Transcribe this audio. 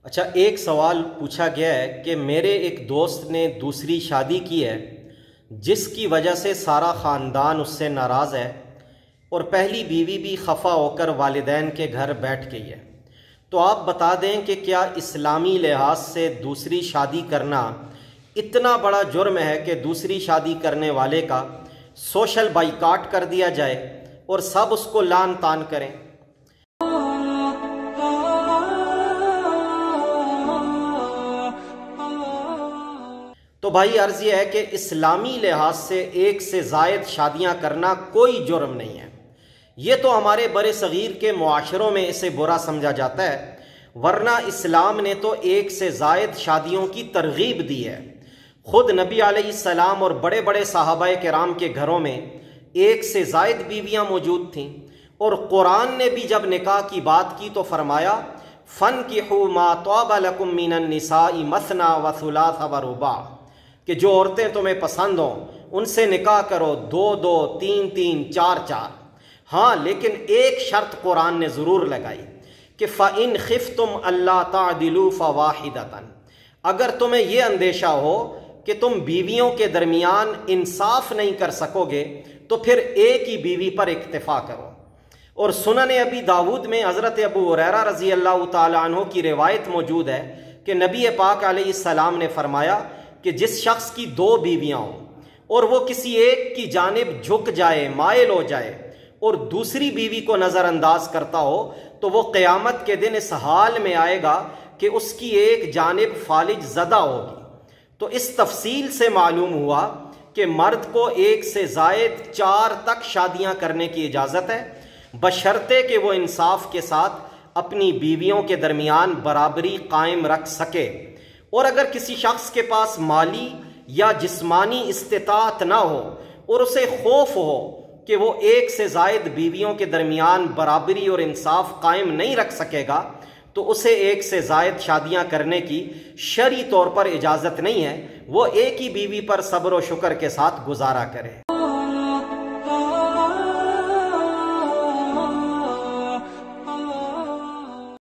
اچھا، ایک سوال پوچھا گیا ہے کہ میرے ایک دوست نے دوسری شادی کی ہے جس کی وجہ سے سارا خاندان اس سے ناراض ہے اور پہلی بیوی بھی خفا ہو کر والدین کے گھر بیٹھ گئی ہے۔ تو آپ بتا دیں کہ کیا اسلامی لحاظ سے دوسری شادی کرنا اتنا بڑا جرم ہے کہ دوسری شادی کرنے والے کا سوشل بائیکاٹ کر دیا جائے اور سب اس کو لعن طعن کریں؟ تو بھائی عرض یہ ہے کہ اسلامی لحاظ سے ایک سے زائد شادیاں کرنا کوئی جرم نہیں ہے۔ یہ تو ہمارے بر صغیر کے معاشروں میں اسے برا سمجھا جاتا ہے، ورنہ اسلام نے تو ایک سے زائد شادیوں کی ترغیب دی ہے۔ خود نبی علیہ السلام اور بڑے بڑے صحابہ کرام کے گھروں میں ایک سے زائد بیویاں موجود تھیں، اور قرآن نے بھی جب نکاح کی بات کی تو فرمایا فَانْكِحُوا مَا طَابَ لَكُم مِّنَ النِّسَاءِ مَثْنَىٰ وَثُلَاثَ وَرُبَاعَ، کہ جو عورتیں تمہیں پسند ہوں ان سے نکاح کرو، دو دو، تین تین، چار چار۔ ہاں، لیکن ایک شرط قرآن نے ضرور لگائی کہ فَإِنْ خِفْتُمْ أَلَّا تَعْدِلُوا فَوَاحِدَةً، اگر تمہیں یہ اندیشہ ہو کہ تم بیویوں کے درمیان انصاف نہیں کر سکو گے تو پھر ایک ہی بیوی پر اکتفا کرو۔ اور سنن ابی داود میں حضرت ابو ہریرہ رضی اللہ تعالی عنہ کی روایت موجود ہے کہ نبی پاک علیہ السلام نے فرمایا کہ جس شخص کی دو بیویاں ہوں اور وہ کسی ایک کی جانب جھک جائے، مائل ہو جائے اور دوسری بیوی کو نظر انداز کرتا ہو تو وہ قیامت کے دن اس حال میں آئے گا کہ اس کی ایک جانب فالج زدہ ہوگی۔ تو اس تفصیل سے معلوم ہوا کہ مرد کو ایک سے زائد 4 تک شادیاں کرنے کی اجازت ہے، بشرطے کہ وہ انصاف کے ساتھ اپنی بیویوں کے درمیان برابری قائم رکھ سکے۔ اور اگر کسی شخص کے پاس مالی یا جسمانی استطاعت نہ ہو اور اسے خوف ہو کہ وہ ایک سے زائد بیویوں کے درمیان برابری اور انصاف قائم نہیں رکھ سکے گا تو اسے ایک سے زائد شادیاں کرنے کی شرعی طور پر اجازت نہیں ہے، وہ ایک ہی بیوی پر صبر و شکر کے ساتھ گزارا کرے۔